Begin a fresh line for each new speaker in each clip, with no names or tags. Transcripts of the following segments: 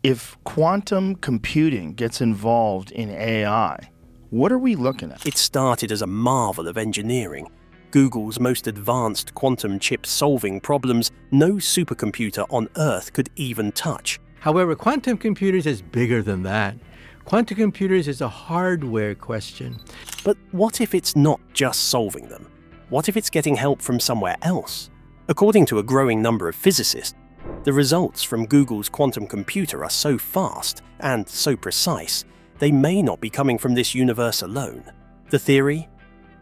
If quantum computing gets involved in AI, what are we looking at?
It started as a marvel of engineering. Google's most advanced quantum chip solving problems no supercomputer on Earth could even touch.
However, quantum computers is bigger than that. Quantum computers is a hardware question.
But what if it's not just solving them? What if it's getting help from somewhere else? According to a growing number of physicists, the results from Google's quantum computer are so fast and so precise, they may not be coming from this universe alone. The theory?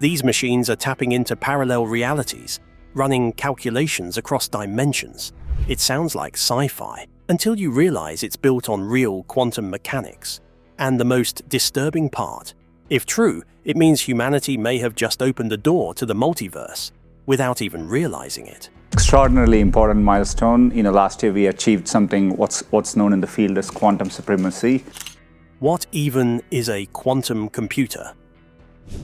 These machines are tapping into parallel realities, running calculations across dimensions. It sounds like sci-fi, until you realize it's built on real quantum mechanics. And the most disturbing part, if true, it means humanity may have just opened the door to the multiverse without even realizing it.
Extraordinarily important milestone. Last year we achieved something what's known in the field as quantum supremacy.
What even is a quantum computer?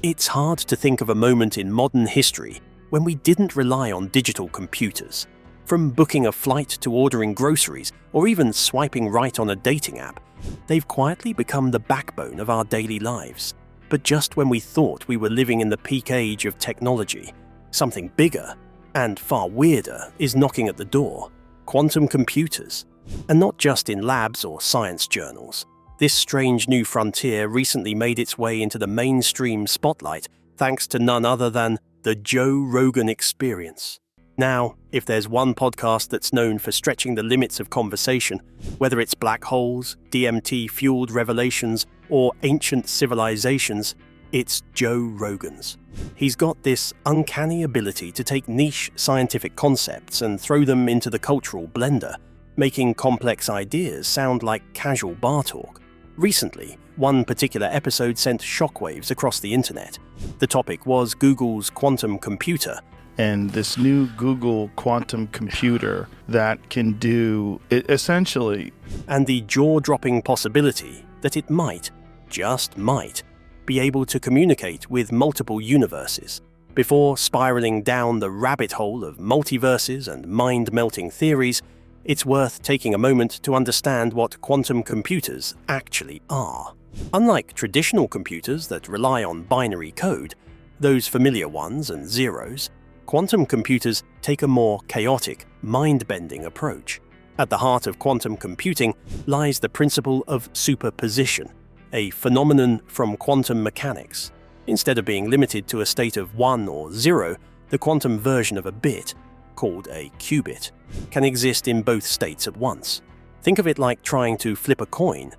It's hard to think of a moment in modern history when we didn't rely on digital computers. From booking a flight to ordering groceries or even swiping right on a dating app, they've quietly become the backbone of our daily lives. But just when we thought we were living in the peak age of technology, something bigger and far weirder is knocking at the door: quantum computers. And not just in labs or science journals. This strange new frontier recently made its way into the mainstream spotlight thanks to none other than the Joe Rogan Experience. Now, if there's one podcast that's known for stretching the limits of conversation, whether it's black holes, DMT-fueled revelations, or ancient civilizations, it's Joe Rogan's. He's got this uncanny ability to take niche scientific concepts and throw them into the cultural blender, making complex ideas sound like casual bar talk. Recently, one particular episode sent shockwaves across the internet. The topic was Google's quantum computer,
And this new Google quantum computer that can do it essentially.
And the jaw-dropping possibility that it might, just might, be able to communicate with multiple universes. Before spiraling down the rabbit hole of multiverses and mind-melting theories, it's worth taking a moment to understand what quantum computers actually are. Unlike traditional computers that rely on binary code, those familiar ones and zeros, quantum computers take a more chaotic, mind-bending approach. At the heart of quantum computing lies the principle of superposition, a phenomenon from quantum mechanics. Instead of being limited to a state of 1 or 0, the quantum version of a bit, called a qubit, can exist in both states at once. Think of it like trying to flip a coin,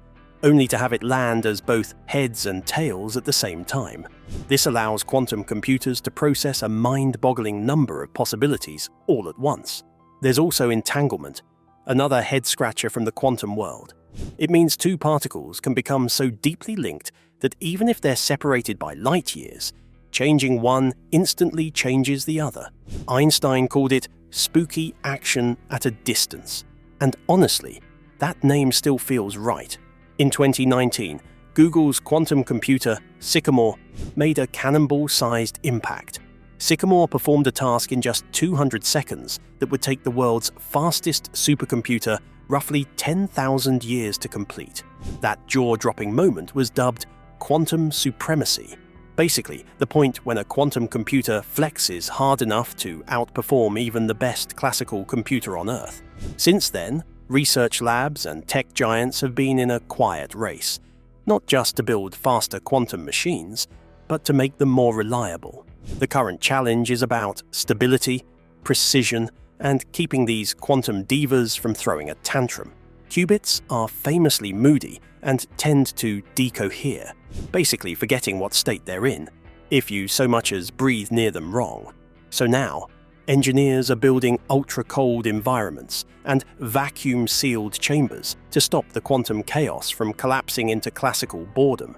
only to have it land as both heads and tails at the same time. This allows quantum computers to process a mind-boggling number of possibilities all at once. There's also entanglement, another head-scratcher from the quantum world. It means two particles can become so deeply linked that even if they're separated by light years, changing one instantly changes the other. Einstein called it spooky action at a distance. And honestly, that name still feels right. In 2019, Google's quantum computer, Sycamore, made a cannonball-sized impact. Sycamore performed a task in just 200 seconds that would take the world's fastest supercomputer roughly 10,000 years to complete. That jaw-dropping moment was dubbed quantum supremacy. Basically, the point when a quantum computer flexes hard enough to outperform even the best classical computer on Earth. Since then, research labs and tech giants have been in a quiet race, not just to build faster quantum machines, but to make them more reliable. The current challenge is about stability, precision, and keeping these quantum divas from throwing a tantrum. Qubits are famously moody and tend to decohere, basically forgetting what state they're in, if you so much as breathe near them wrong. So now, engineers are building ultra-cold environments and vacuum-sealed chambers to stop the quantum chaos from collapsing into classical boredom.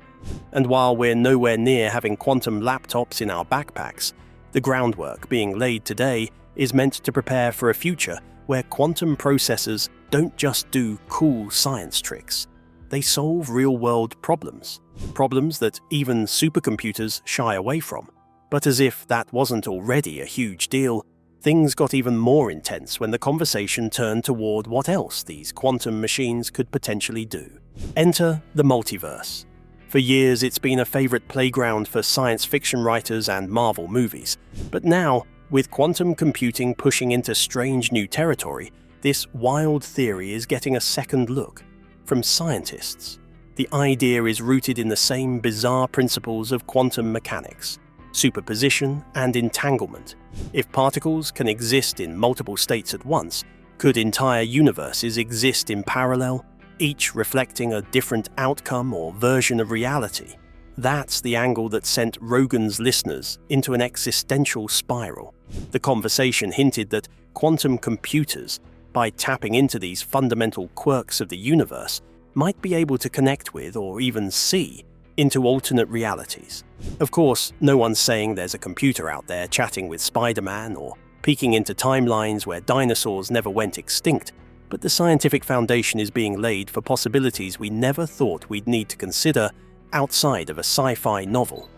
And while we're nowhere near having quantum laptops in our backpacks, the groundwork being laid today is meant to prepare for a future where quantum processors don't just do cool science tricks. They solve real-world problems. Problems that even supercomputers shy away from. But as if that wasn't already a huge deal, things got even more intense when the conversation turned toward what else these quantum machines could potentially do. Enter the multiverse. For years, it's been a favorite playground for science fiction writers and Marvel movies. But now, with quantum computing pushing into strange new territory, this wild theory is getting a second look from scientists. The idea is rooted in the same bizarre principles of quantum mechanics: superposition and entanglement. If particles can exist in multiple states at once, could entire universes exist in parallel, each reflecting a different outcome or version of reality? That's the angle that sent Rogan's listeners into an existential spiral. The conversation hinted that quantum computers, by tapping into these fundamental quirks of the universe, might be able to connect with or even see into alternate realities. Of course, no one's saying there's a computer out there chatting with Spider-Man or peeking into timelines where dinosaurs never went extinct, but the scientific foundation is being laid for possibilities we never thought we'd need to consider outside of a sci-fi novel.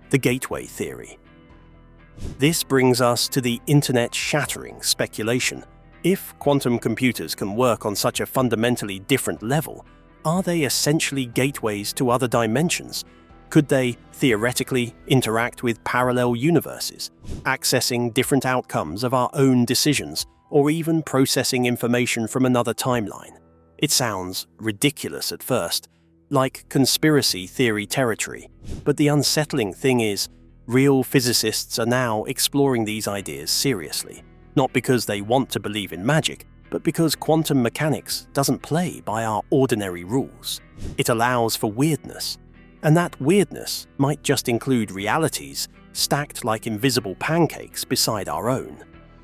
The gateway theory. This brings us to the internet-shattering speculation. If quantum computers can work on such a fundamentally different level, are they essentially gateways to other dimensions? Could they, theoretically, interact with parallel universes, accessing different outcomes of our own decisions, or even processing information from another timeline? It sounds ridiculous at first, like conspiracy theory territory, but the unsettling thing is, real physicists are now exploring these ideas seriously, not because they want to believe in magic, but because quantum mechanics doesn't play by our ordinary rules. It allows for weirdness, and that weirdness might just include realities stacked like invisible pancakes beside our own.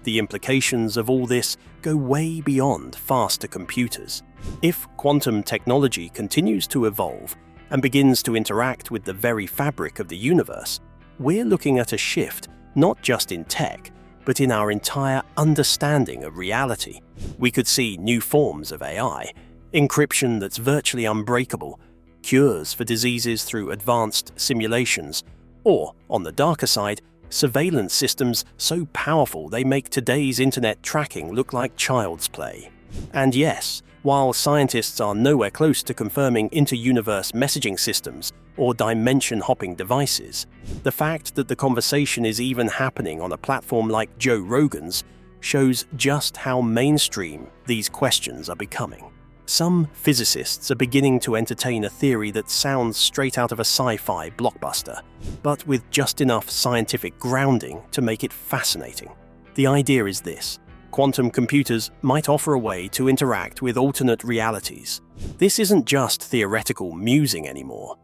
The implications of all this go way beyond faster computers. If quantum technology continues to evolve and begins to interact with the very fabric of the universe, we're looking at a shift not just in tech, but in our entire understanding of reality. We could see new forms of AI, encryption that's virtually unbreakable, cures for diseases through advanced simulations, or, on the darker side, surveillance systems so powerful they make today's internet tracking look like child's play. And yes, while scientists are nowhere close to confirming inter-universe messaging systems or dimension-hopping devices, the fact that the conversation is even happening on a platform like Joe Rogan's shows just how mainstream these questions are becoming. Some physicists are beginning to entertain a theory that sounds straight out of a sci-fi blockbuster, but with just enough scientific grounding to make it fascinating. The idea is this: quantum computers might offer a way to interact with alternate realities. This isn't just theoretical musing anymore.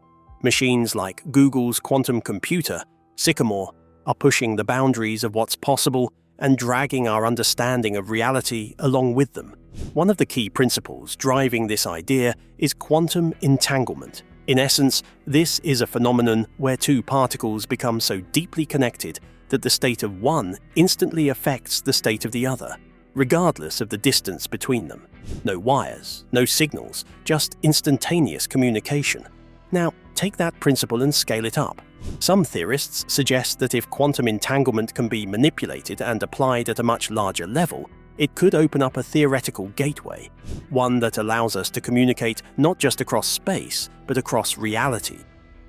Machines like Google's quantum computer, Sycamore, are pushing the boundaries of what's possible and dragging our understanding of reality along with them. One of the key principles driving this idea is quantum entanglement. In essence, this is a phenomenon where two particles become so deeply connected that the state of one instantly affects the state of the other, regardless of the distance between them. No wires, no signals, just instantaneous communication. Now, take that principle and scale it up. Some theorists suggest that if quantum entanglement can be manipulated and applied at a much larger level, it could open up a theoretical gateway, one that allows us to communicate not just across space, but across reality.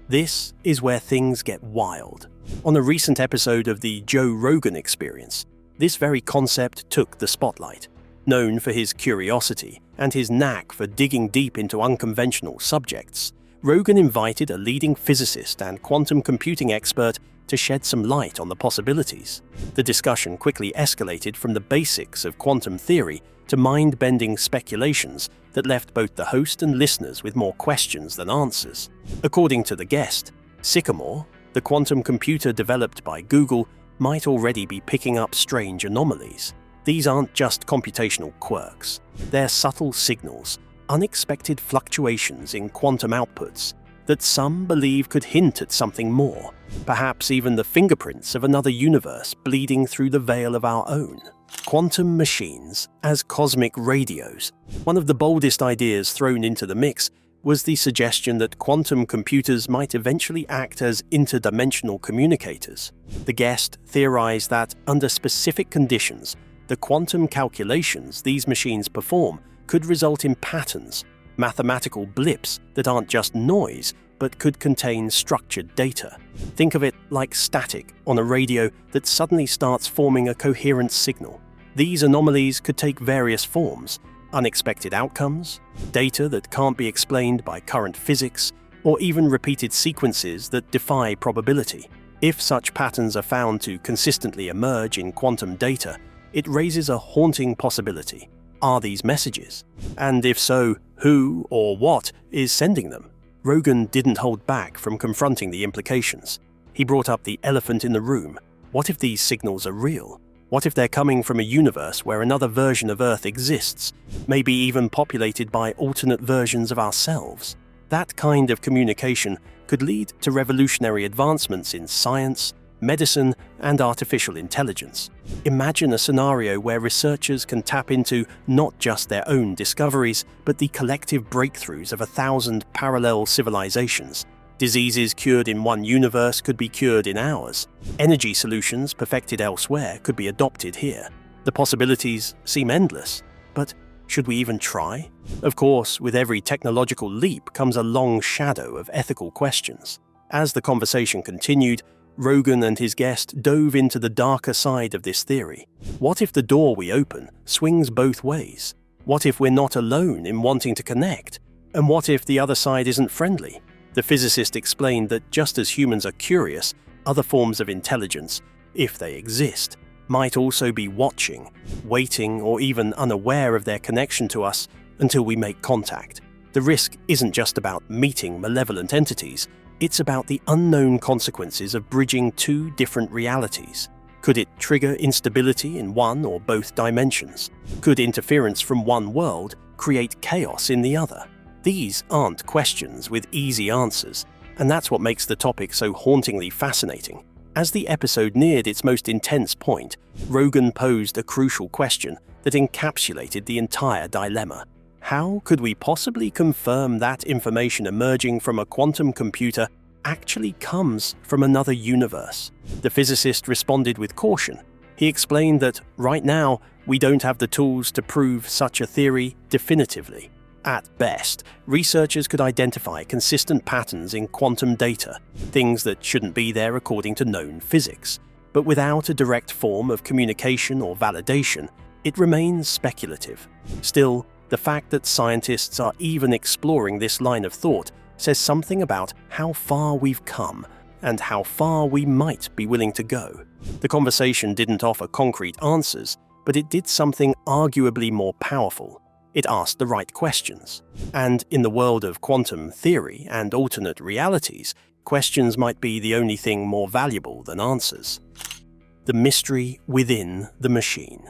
This is where things get wild. On a recent episode of the Joe Rogan Experience, this very concept took the spotlight. Known for his curiosity and his knack for digging deep into unconventional subjects, Rogan invited a leading physicist and quantum computing expert to shed some light on the possibilities. The discussion quickly escalated from the basics of quantum theory to mind-bending speculations that left both the host and listeners with more questions than answers. According to the guest, Sycamore, the quantum computer developed by Google, might already be picking up strange anomalies. These aren't just computational quirks. They're subtle signals, unexpected fluctuations in quantum outputs that some believe could hint at something more, perhaps even the fingerprints of another universe bleeding through the veil of our own. Quantum machines as cosmic radios. One of the boldest ideas thrown into the mix was the suggestion that quantum computers might eventually act as interdimensional communicators. The guest theorized that, under specific conditions, the quantum calculations these machines perform could result in patterns, mathematical blips that aren't just noise, but could contain structured data. Think of it like static on a radio that suddenly starts forming a coherent signal. These anomalies could take various forms: unexpected outcomes, data that can't be explained by current physics, or even repeated sequences that defy probability. If such patterns are found to consistently emerge in quantum data, it raises a haunting possibility. Are these messages? And if so, who or what is sending them? Rogan didn't hold back from confronting the implications. He brought up the elephant in the room. What if these signals are real? What if they're coming from a universe where another version of Earth exists, maybe even populated by alternate versions of ourselves? That kind of communication could lead to revolutionary advancements in science, medicine, and artificial intelligence. Imagine a scenario where researchers can tap into not just their own discoveries, but the collective breakthroughs of 1,000 parallel civilizations. Diseases cured in one universe could be cured in ours. Energy solutions perfected elsewhere could be adopted here. The possibilities seem endless, but should we even try? Of course, with every technological leap comes a long shadow of ethical questions. As the conversation continued, Rogan and his guest dove into the darker side of this theory. What if the door we open swings both ways? What if we're not alone in wanting to connect? And what if the other side isn't friendly? The physicist explained that just as humans are curious, other forms of intelligence, if they exist, might also be watching, waiting, or even unaware of their connection to us until we make contact. The risk isn't just about meeting malevolent entities, it's about the unknown consequences of bridging two different realities. Could it trigger instability in one or both dimensions? Could interference from one world create chaos in the other? These aren't questions with easy answers, and that's what makes the topic so hauntingly fascinating. As the episode neared its most intense point, Rogan posed a crucial question that encapsulated the entire dilemma. How could we possibly confirm that information emerging from a quantum computer actually comes from another universe? The physicist responded with caution. He explained that, right now, we don't have the tools to prove such a theory definitively. At best, researchers could identify consistent patterns in quantum data, things that shouldn't be there according to known physics. But without a direct form of communication or validation, it remains speculative. Still, the fact that scientists are even exploring this line of thought says something about how far we've come and how far we might be willing to go. The conversation didn't offer concrete answers, but it did something arguably more powerful. It asked the right questions. And in the world of quantum theory and alternate realities, questions might be the only thing more valuable than answers. The mystery within the machine.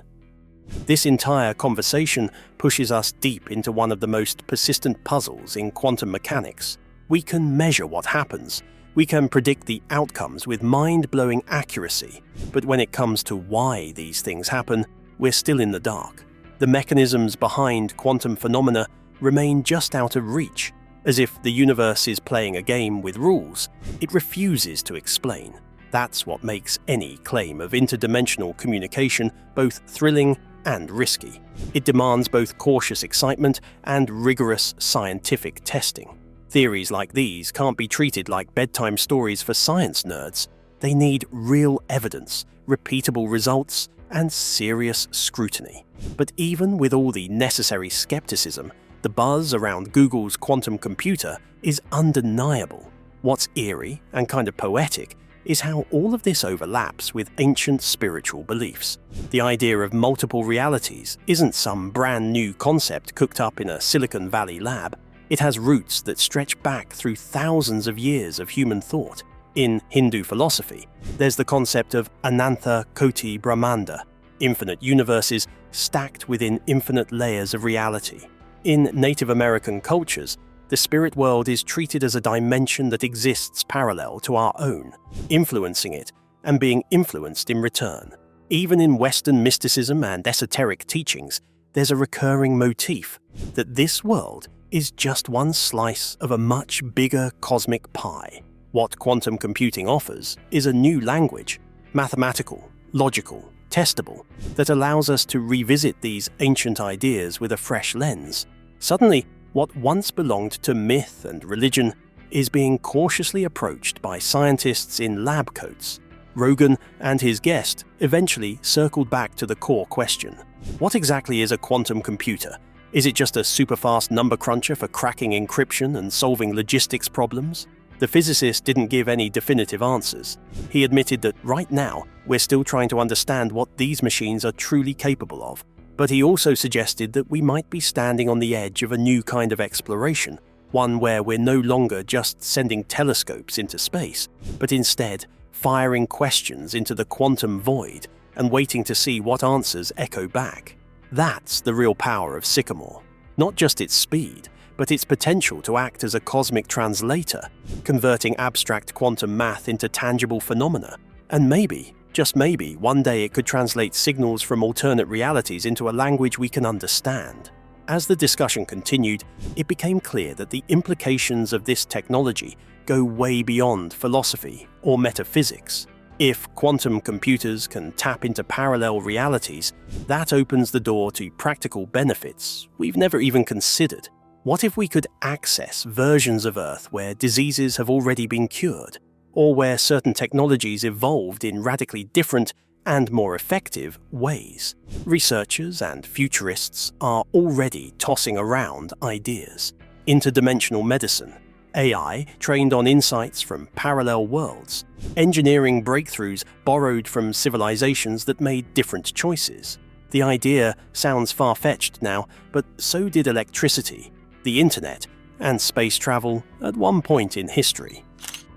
This entire conversation pushes us deep into one of the most persistent puzzles in quantum mechanics. We can measure what happens. We can predict the outcomes with mind-blowing accuracy. But when it comes to why these things happen, we're still in the dark. The mechanisms behind quantum phenomena remain just out of reach. As if the universe is playing a game with rules, it refuses to explain. That's what makes any claim of interdimensional communication both thrilling and risky. It demands both cautious excitement and rigorous scientific testing. Theories like these can't be treated like bedtime stories for science nerds. They need real evidence, repeatable results, and serious scrutiny. But even with all the necessary skepticism, the buzz around Google's quantum computer is undeniable. What's eerie and kind of poetic is how all of this overlaps with ancient spiritual beliefs. The idea of multiple realities isn't some brand new concept cooked up in a Silicon Valley lab. It has roots that stretch back through thousands of years of human thought. In Hindu philosophy, there's the concept of Anantha Koti Brahmanda, infinite universes stacked within infinite layers of reality. In Native American cultures, the spirit world is treated as a dimension that exists parallel to our own, influencing it and being influenced in return. Even in Western mysticism and esoteric teachings, there's a recurring motif that this world is just one slice of a much bigger cosmic pie. What quantum computing offers is a new language, mathematical, logical, testable, that allows us to revisit these ancient ideas with a fresh lens. Suddenly, what once belonged to myth and religion is being cautiously approached by scientists in lab coats. Rogan and his guest eventually circled back to the core question. What exactly is a quantum computer? Is it just a super-fast number cruncher for cracking encryption and solving logistics problems? The physicist didn't give any definitive answers. He admitted that right now, we're still trying to understand what these machines are truly capable of. But he also suggested that we might be standing on the edge of a new kind of exploration, one where we're no longer just sending telescopes into space, but instead firing questions into the quantum void and waiting to see what answers echo back. That's the real power of Sycamore. Not just its speed, but its potential to act as a cosmic translator, converting abstract quantum math into tangible phenomena. And maybe, just maybe, one day it could translate signals from alternate realities into a language we can understand. As the discussion continued, it became clear that the implications of this technology go way beyond philosophy or metaphysics. If quantum computers can tap into parallel realities, that opens the door to practical benefits we've never even considered. What if we could access versions of Earth where diseases have already been cured, or where certain technologies evolved in radically different and more effective ways? Researchers and futurists are already tossing around ideas. Interdimensional medicine, AI trained on insights from parallel worlds, engineering breakthroughs borrowed from civilizations that made different choices. The idea sounds far-fetched now, but so did electricity, the internet, and space travel at one point in history.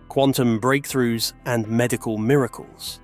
Quantum breakthroughs and medical miracles.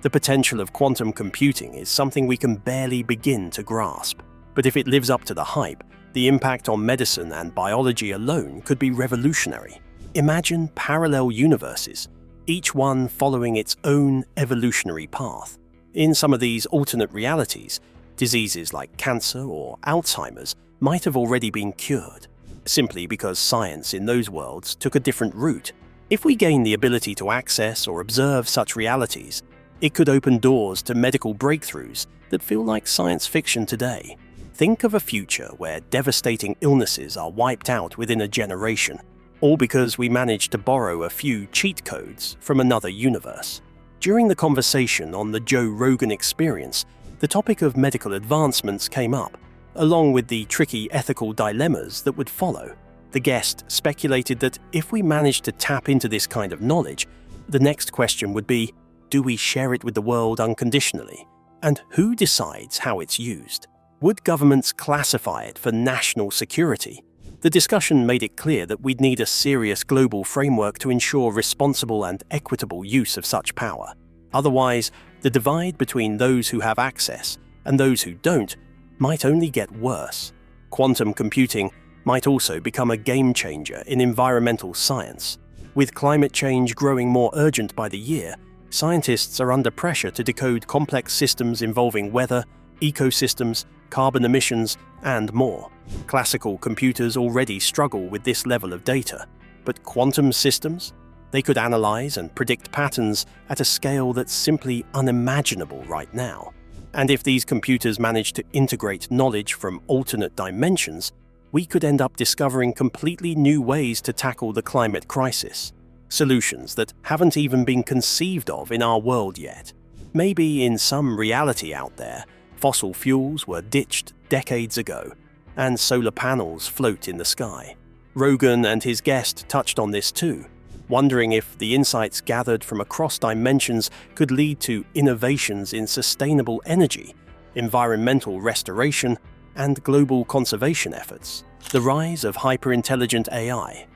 The potential of quantum computing is something we can barely begin to grasp. But if it lives up to the hype, the impact on medicine and biology alone could be revolutionary. Imagine parallel universes, each one following its own evolutionary path. In some of these alternate realities, diseases like cancer or Alzheimer's might have already been cured, simply because science in those worlds took a different route. If we gain the ability to access or observe such realities, it could open doors to medical breakthroughs that feel like science fiction today. Think of a future where devastating illnesses are wiped out within a generation, all because we managed to borrow a few cheat codes from another universe. During the conversation on the Joe Rogan Experience, the topic of medical advancements came up, along with the tricky ethical dilemmas that would follow. The guest speculated that if we managed to tap into this kind of knowledge, the next question would be, do we share it with the world unconditionally? And who decides how it's used? Would governments classify it for national security? The discussion made it clear that we'd need a serious global framework to ensure responsible and equitable use of such power. Otherwise, the divide between those who have access and those who don't might only get worse. Quantum computing might also become a game changer in environmental science. With climate change growing more urgent by the year, scientists are under pressure to decode complex systems involving weather, ecosystems, carbon emissions, and more. Classical computers already struggle with this level of data, but quantum systems? They could analyze and predict patterns at a scale that's simply unimaginable right now. And if these computers manage to integrate knowledge from alternate dimensions, we could end up discovering completely new ways to tackle the climate crisis. Solutions that haven't even been conceived of in our world yet. Maybe in some reality out there, fossil fuels were ditched decades ago, and solar panels float in the sky. Rogan and his guest touched on this too, wondering if the insights gathered from across dimensions could lead to innovations in sustainable energy, environmental restoration, and global conservation efforts. The rise of hyper-intelligent AI.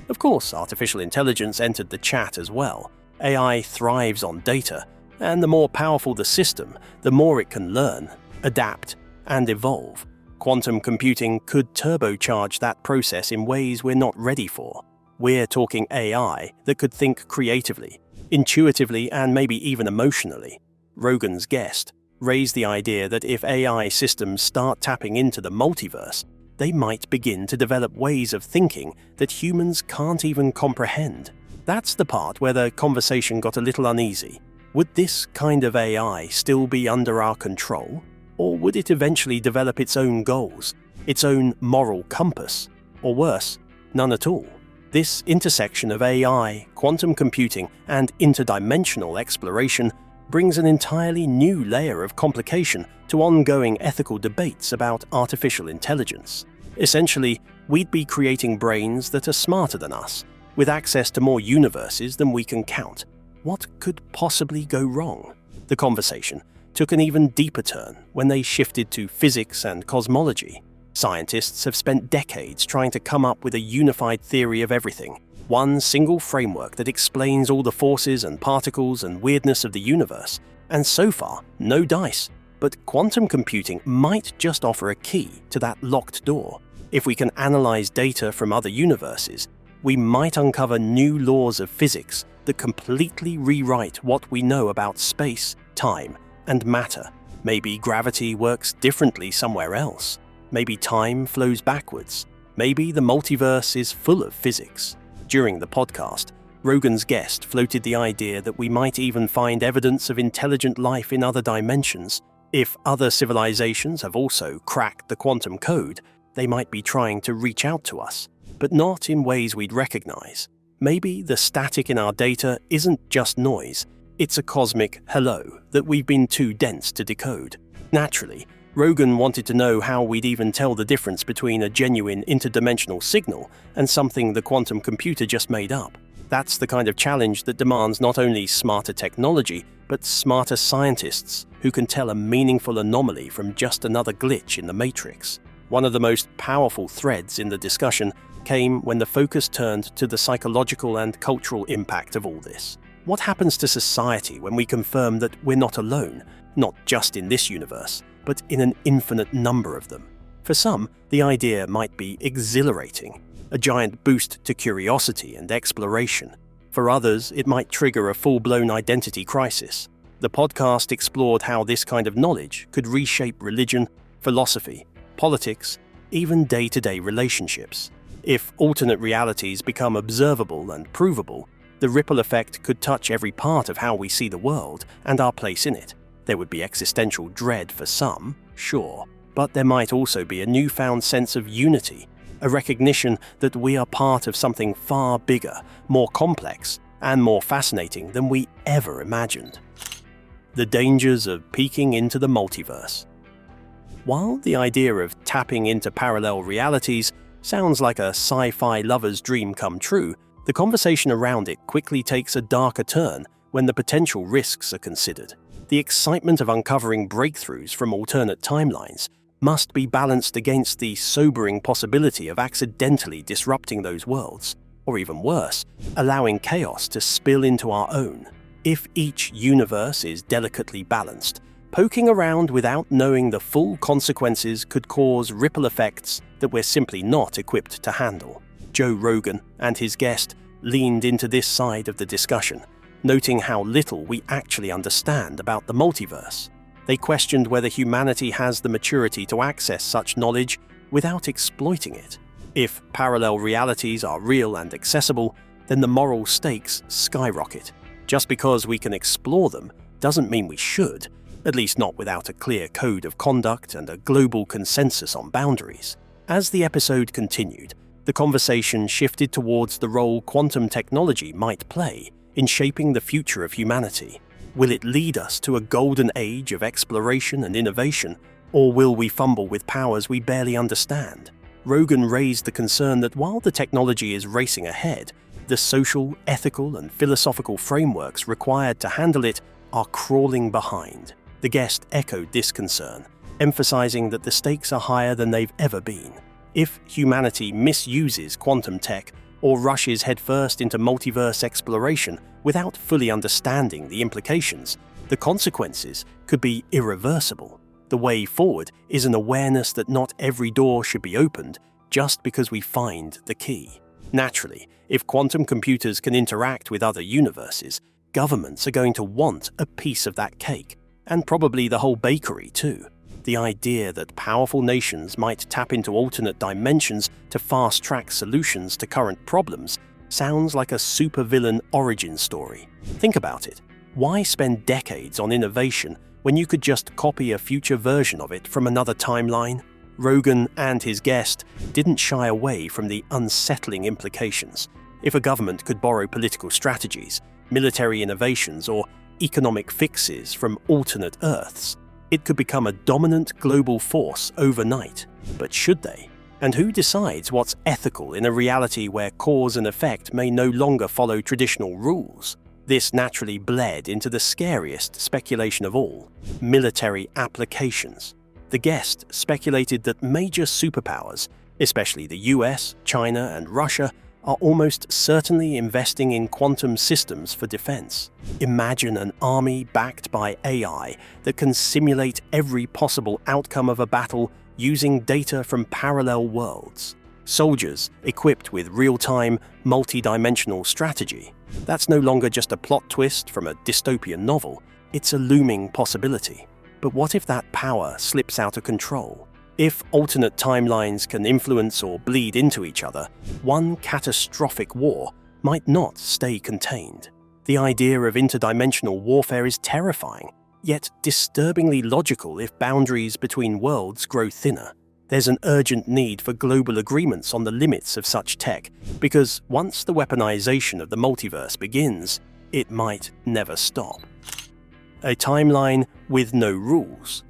Of course, artificial intelligence entered the chat as well. AI thrives on data, and the more powerful the system, the more it can learn, adapt, and evolve. Quantum computing could turbocharge that process in ways we're not ready for. We're talking AI that could think creatively, intuitively, and maybe even emotionally. Rogan's guest raised the idea that if AI systems start tapping into the multiverse, they might begin to develop ways of thinking that humans can't even comprehend. That's the part where the conversation got a little uneasy. Would this kind of AI still be under our control? Or would it eventually develop its own goals, its own moral compass? Or worse, none at all? This intersection of AI, quantum computing, and interdimensional exploration brings an entirely new layer of complication to ongoing ethical debates about artificial intelligence. Essentially, we'd be creating brains that are smarter than us, with access to more universes than we can count. What could possibly go wrong? The conversation took an even deeper turn when they shifted to physics and cosmology. Scientists have spent decades trying to come up with a unified theory of everything, one single framework that explains all the forces and particles and weirdness of the universe. And so far, no dice. But quantum computing might just offer a key to that locked door. If we can analyze data from other universes, we might uncover new laws of physics that completely rewrite what we know about space, time, and matter. Maybe gravity works differently somewhere else. Maybe time flows backwards. Maybe the multiverse is full of physics. During the podcast, Rogan's guest floated the idea that we might even find evidence of intelligent life in other dimensions. If other civilizations have also cracked the quantum code, they might be trying to reach out to us, but not in ways we'd recognize. Maybe the static in our data isn't just noise, it's a cosmic hello that we've been too dense to decode. Naturally, Rogan wanted to know how we'd even tell the difference between a genuine interdimensional signal and something the quantum computer just made up. That's the kind of challenge that demands not only smarter technology, but smarter scientists who can tell a meaningful anomaly from just another glitch in the matrix. One of the most powerful threads in the discussion came when the focus turned to the psychological and cultural impact of all this. What happens to society when we confirm that we're not alone, not just in this universe, but in an infinite number of them? For some, the idea might be exhilarating, a giant boost to curiosity and exploration. For others, it might trigger a full-blown identity crisis. The podcast explored how this kind of knowledge could reshape religion, philosophy, politics, even day-to-day relationships. If alternate realities become observable and provable, the ripple effect could touch every part of how we see the world and our place in it. There would be existential dread for some, sure, but there might also be a newfound sense of unity, a recognition that we are part of something far bigger, more complex, and more fascinating than we ever imagined. The dangers of peeking into the multiverse. While the idea of tapping into parallel realities sounds like a sci-fi lover's dream come true, the conversation around it quickly takes a darker turn when the potential risks are considered. The excitement of uncovering breakthroughs from alternate timelines must be balanced against the sobering possibility of accidentally disrupting those worlds, or even worse, allowing chaos to spill into our own. If each universe is delicately balanced, poking around without knowing the full consequences could cause ripple effects that we're simply not equipped to handle. Joe Rogan and his guest leaned into this side of the discussion, noting how little we actually understand about the multiverse. They questioned whether humanity has the maturity to access such knowledge without exploiting it. If parallel realities are real and accessible, then the moral stakes skyrocket. Just because we can explore them doesn't mean we should, at least not without a clear code of conduct and a global consensus on boundaries. As the episode continued, the conversation shifted towards the role quantum technology might play in shaping the future of humanity. Will it lead us to a golden age of exploration and innovation, or will we fumble with powers we barely understand? Rogan raised the concern that while the technology is racing ahead, the social, ethical, and philosophical frameworks required to handle it are crawling behind. The guest echoed this concern, emphasizing that the stakes are higher than they've ever been. If humanity misuses quantum tech or rushes headfirst into multiverse exploration without fully understanding the implications, the consequences could be irreversible. The way forward is an awareness that not every door should be opened just because we find the key. Naturally, if quantum computers can interact with other universes, governments are going to want a piece of that cake, and probably the whole bakery too. The idea that powerful nations might tap into alternate dimensions to fast-track solutions to current problems sounds like a supervillain origin story. Think about it. Why spend decades on innovation when you could just copy a future version of it from another timeline? Rogan and his guest didn't shy away from the unsettling implications. If a government could borrow political strategies, military innovations, or economic fixes from alternate Earths, it could become a dominant global force overnight. But should they? And who decides what's ethical in a reality where cause and effect may no longer follow traditional rules? This naturally bled into the scariest speculation of all: military applications. The guest speculated that major superpowers, especially the US, China, and Russia, are almost certainly investing in quantum systems for defense. Imagine an army backed by AI that can simulate every possible outcome of a battle using data from parallel worlds. Soldiers equipped with real-time, multi-dimensional strategy. That's no longer just a plot twist from a dystopian novel, it's a looming possibility. But what if that power slips out of control? If alternate timelines can influence or bleed into each other, one catastrophic war might not stay contained. The idea of interdimensional warfare is terrifying, yet disturbingly logical if boundaries between worlds grow thinner. There's an urgent need for global agreements on the limits of such tech, because once the weaponization of the multiverse begins, it might never stop. A timeline with no rules.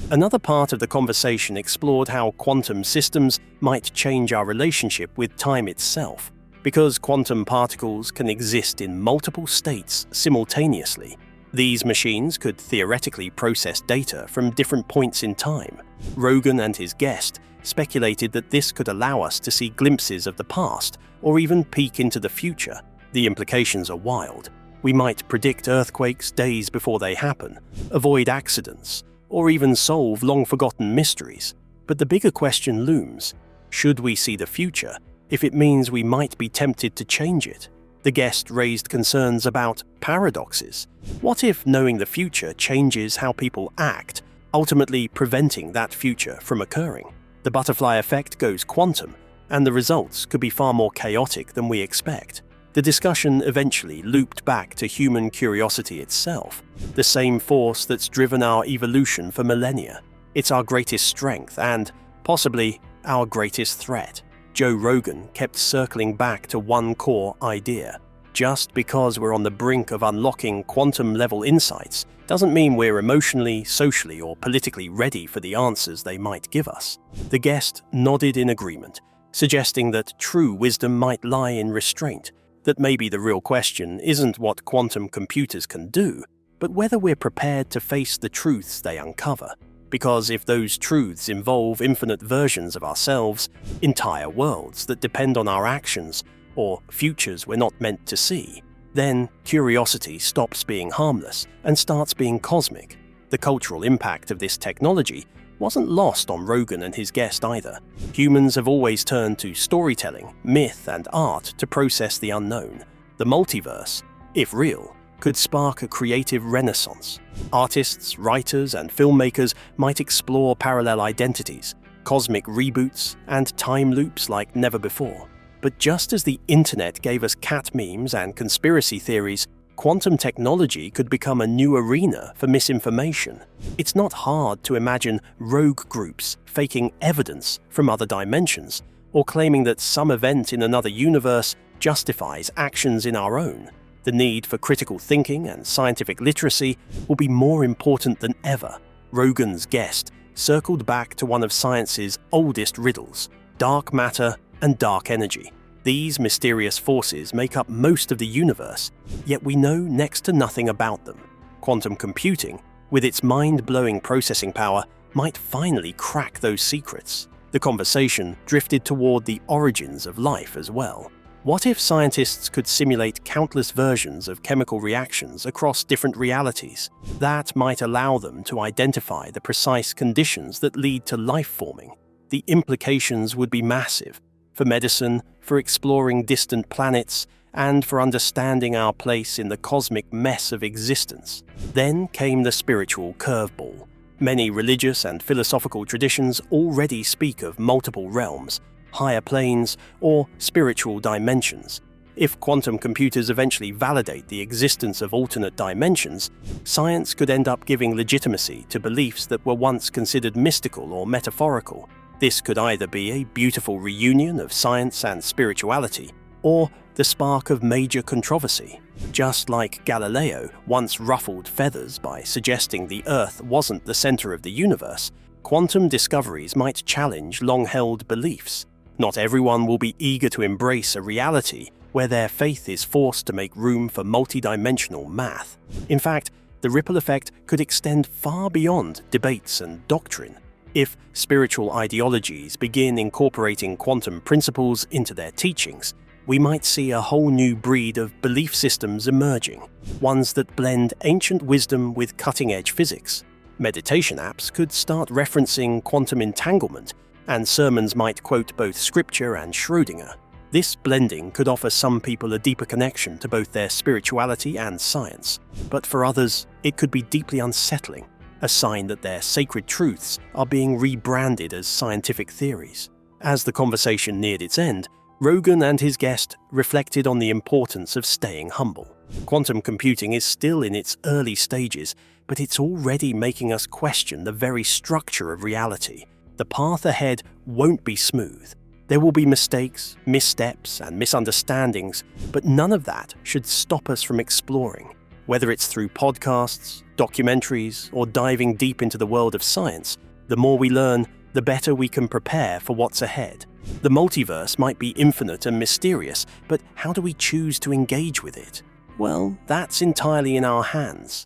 Another part of the conversation explored how quantum systems might change our relationship with time itself. Because quantum particles can exist in multiple states simultaneously, these machines could theoretically process data from different points in time. Rogan and his guest speculated that this could allow us to see glimpses of the past or even peek into the future. The implications are wild. We might predict earthquakes days before they happen, avoid accidents, or even solve long-forgotten mysteries. But the bigger question looms: should we see the future if it means we might be tempted to change it? The guest raised concerns about paradoxes. What if knowing the future changes how people act, ultimately preventing that future from occurring? The butterfly effect goes quantum, and the results could be far more chaotic than we expect. The discussion eventually looped back to human curiosity itself, the same force that's driven our evolution for millennia. It's our greatest strength and, possibly, our greatest threat. Joe Rogan kept circling back to one core idea. Just because we're on the brink of unlocking quantum-level insights doesn't mean we're emotionally, socially, or politically ready for the answers they might give us. The guest nodded in agreement, suggesting that true wisdom might lie in restraint, that maybe the real question isn't what quantum computers can do, but whether we're prepared to face the truths they uncover. Because if those truths involve infinite versions of ourselves, entire worlds that depend on our actions, or futures we're not meant to see, then curiosity stops being harmless and starts being cosmic. The cultural impact of this technology wasn't lost on Rogan and his guest either. Humans have always turned to storytelling, myth, and art to process the unknown. The multiverse, if real, could spark a creative renaissance. Artists, writers, and filmmakers might explore parallel identities, cosmic reboots, and time loops like never before. But just as the internet gave us cat memes and conspiracy theories, quantum technology could become a new arena for misinformation. It's not hard to imagine rogue groups faking evidence from other dimensions, or claiming that some event in another universe justifies actions in our own. The need for critical thinking and scientific literacy will be more important than ever. Rogan's guest circled back to one of science's oldest riddles: dark matter and dark energy. These mysterious forces make up most of the universe, yet we know next to nothing about them. Quantum computing, with its mind-blowing processing power, might finally crack those secrets. The conversation drifted toward the origins of life as well. What if scientists could simulate countless versions of chemical reactions across different realities? That might allow them to identify the precise conditions that lead to life forming. The implications would be massive, for medicine, for exploring distant planets, and for understanding our place in the cosmic mess of existence. Then came the spiritual curveball. Many religious and philosophical traditions already speak of multiple realms, higher planes, or spiritual dimensions. If quantum computers eventually validate the existence of alternate dimensions, science could end up giving legitimacy to beliefs that were once considered mystical or metaphorical. This could either be a beautiful reunion of science and spirituality, or the spark of major controversy. Just like Galileo once ruffled feathers by suggesting the Earth wasn't the center of the universe, quantum discoveries might challenge long-held beliefs. Not everyone will be eager to embrace a reality where their faith is forced to make room for multidimensional math. In fact, the ripple effect could extend far beyond debates and doctrine. If spiritual ideologies begin incorporating quantum principles into their teachings, we might see a whole new breed of belief systems emerging, ones that blend ancient wisdom with cutting-edge physics. Meditation apps could start referencing quantum entanglement, and sermons might quote both scripture and Schrödinger. This blending could offer some people a deeper connection to both their spirituality and science, but for others, it could be deeply unsettling, a sign that their sacred truths are being rebranded as scientific theories. As the conversation neared its end, Rogan and his guest reflected on the importance of staying humble. Quantum computing is still in its early stages, but it's already making us question the very structure of reality. The path ahead won't be smooth. There will be mistakes, missteps, and misunderstandings, but none of that should stop us from exploring. Whether it's through podcasts, documentaries, or diving deep into the world of science, the more we learn, the better we can prepare for what's ahead. The multiverse might be infinite and mysterious, but how do we choose to engage with it? Well, that's entirely in our hands.